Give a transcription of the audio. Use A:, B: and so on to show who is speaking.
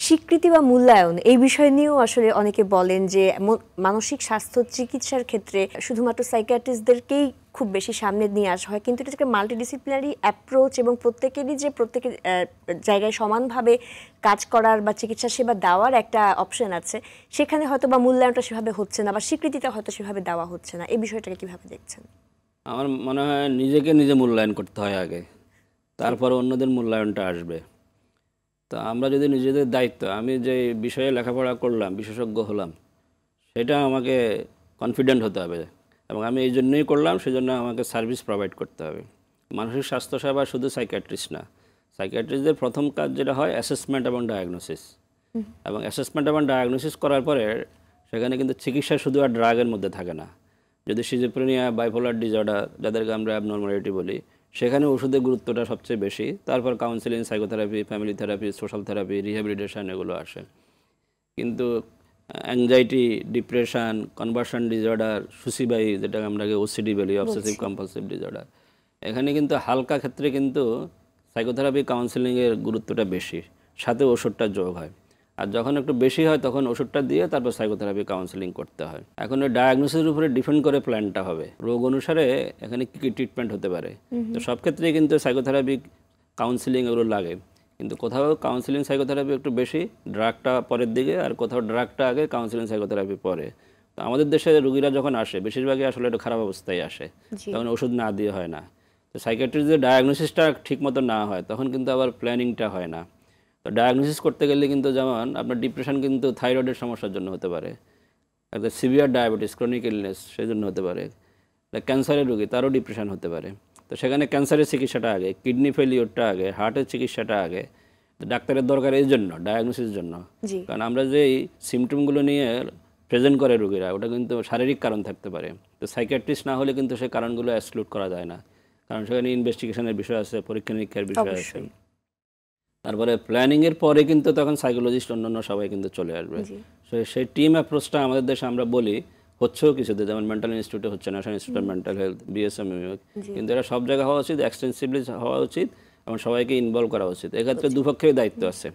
A: স্বীকৃতি বা মূল্যায়ন এই বিষয় নিয়েও আসলে অনেকে বলেন যে মানসিক স্বাস্থ্য চিকিৎসার ক্ষেত্রে শুধুমাত্র সাইকিয়াট্রিস্টদেরকেই খুব বেশি সামনে নিয়ে আসা হয়, কিন্তু এটা একটা মাল্টিডিসিপ্লিনারি অ্যাপ্রোচ এবং প্রত্যেকেরই যে প্রত্যেকের জায়গায় সমানভাবে কাজ করার বা চিকিৎসা সেবা দেওয়ার একটা অপশন আছে, সেখানে হয়তো বা মূল্যায়নটা সেভাবে হচ্ছে না বা স্বীকৃতিটা হয়তো সেভাবে দেওয়া হচ্ছে না। এই বিষয়টাকে কিভাবে দেখছেন?
B: আমার মনে হয় নিজেকে নিজে মূল্যায়ন করতে হয় আগে, তারপর অন্যদের মূল্যায়নটা আসবে। তো আমরা যদি নিজেদের দায়িত্ব, আমি যে বিষয়ে লেখাপড়া করলাম, বিশেষজ্ঞ হলাম, সেটা আমাকে কনফিডেন্ট হতে হবে এবং আমি এই জন্যই করলাম, সেজন্য আমাকে সার্ভিস প্রোভাইড করতে হবে। মানসিক স্বাস্থ্যসেবা শুধু সাইকিয়াট্রিস্ট না, সাইকিয়াট্রিস্টদের প্রথম কাজ যেটা হয় অ্যাসেসমেন্ট এবং ডায়াগনোসিস, এবং অ্যাসেসমেন্ট এবং ডায়াগনোসিস করার পরে সেখানে কিন্তু চিকিৎসা শুধু আর ড্রাগের মধ্যে থাকে না। যদি সিজোফ্রেনিয়া, বাইপোলার ডিসঅর্ডার, যাদেরকে আমরা অ্যাবনর্মালিটি বলি, সেখানে ওষুধের গুরুত্বটা সবচেয়ে বেশি। তারপর counselling, psychotherapy, family therapy, social therapy, rehabilitation এগুলো আসে। কিন্তু অ্যাংজাইটি, ডিপ্রেশন, কনভার্সন ডিসঅর্ডার, সুসিবাই, যেটা আমরা ওসিডি বলি, অবসেসিভ কম্পালসিভ ডিসঅর্ডার, এখানে কিন্তু হালকা ক্ষেত্রে কিন্তু সাইকোথেরাপি, কাউন্সিলিংয়ের গুরুত্বটা বেশি, সাথে ওষুধটা যোগ হয়। আর যখন একটু বেশি হয় তখন ওষুধটা দিয়ে তারপর সাইকোথেরাপি, কাউন্সিলিং করতে হয়। এখন ওই ডায়াগনোসিসের উপরে ডিপেন্ড করে প্ল্যানটা হবে, রোগ অনুসারে এখানে কী কী ট্রিটমেন্ট হতে পারে। তো সব ক্ষেত্রেই কিন্তু সাইকোথেরাপি, কাউন্সিলিং এগুলো লাগে, কিন্তু কোথাও কাউন্সিলিং সাইকোথেরাপি একটু বেশি, ড্রাগটা পরের দিকে, আর কোথাও ড্রাগটা আগে, কাউন্সিলিং সাইকোথেরাপি পরে। তো আমাদের দেশে রুগীরা যখন আসে, বেশিরভাগই আসলে একটু খারাপ অবস্থায় আসে, তখন ওষুধ না দিয়ে হয় না। তো সাইকিয়াট্রিস্ট যদি ডায়াগনোসিসটা ঠিক মতো না হয়, তখন কিন্তু আবার প্ল্যানিংটা হয় না। তো ডায়াগনোসিস করতে গেলে কিন্তু, যেমন আপনার ডিপ্রেশন কিন্তু থাইরয়েডের সমস্যার জন্য হতে পারে, একটা সিভিয়ার ডায়াবেটিস, ক্রনিক ইলনেস, সেই জন্য হতে পারে। ক্যান্সারের রোগী, তারও ডিপ্রেশন হতে পারে। তো সেখানে ক্যান্সারের চিকিৎসাটা আগে, কিডনি ফেলিওরটা আগে, হার্টের চিকিৎসাটা আগে। ডাক্তারের দরকার এই জন্য, ডায়াগনোসিসের জন্য। কারণ আমরা যে এই সিমটমগুলো নিয়ে প্রেজেন্ট করে রোগীরা, ওটা কিন্তু শারীরিক কারণ থাকতে পারে। তো সাইকিয়াট্রিস্ট না হলে কিন্তু সেই কারণগুলো এক্সক্লুড করা যায় না, কারণ সেখানে ইনভেস্টিগেশনের বিষয় আছে, পরীক্ষা নিরীক্ষার বিষয় আছে। তারপরে প্ল্যানিংয়ের পরে কিন্তু তখন সাইকোলজিস্ট, অন্যান্য সবাই কিন্তু চলে আসবে। সেই টিম অ্যাপ্রোচটা আমাদের দেশে আমরা বলি, হচ্ছেও কিছুতে, যেমন মেন্টাল ইনস্টিটিউটে হচ্ছে, national institute of mental health, BSMU, কিন্তু এটা সব জায়গায় হওয়া উচিত, এক্সটেন্সিভলি হওয়া উচিত এবং সবাইকে ইনভলভ করা উচিত। এক্ষেত্রে দুপক্ষেরই দায়িত্ব আছে।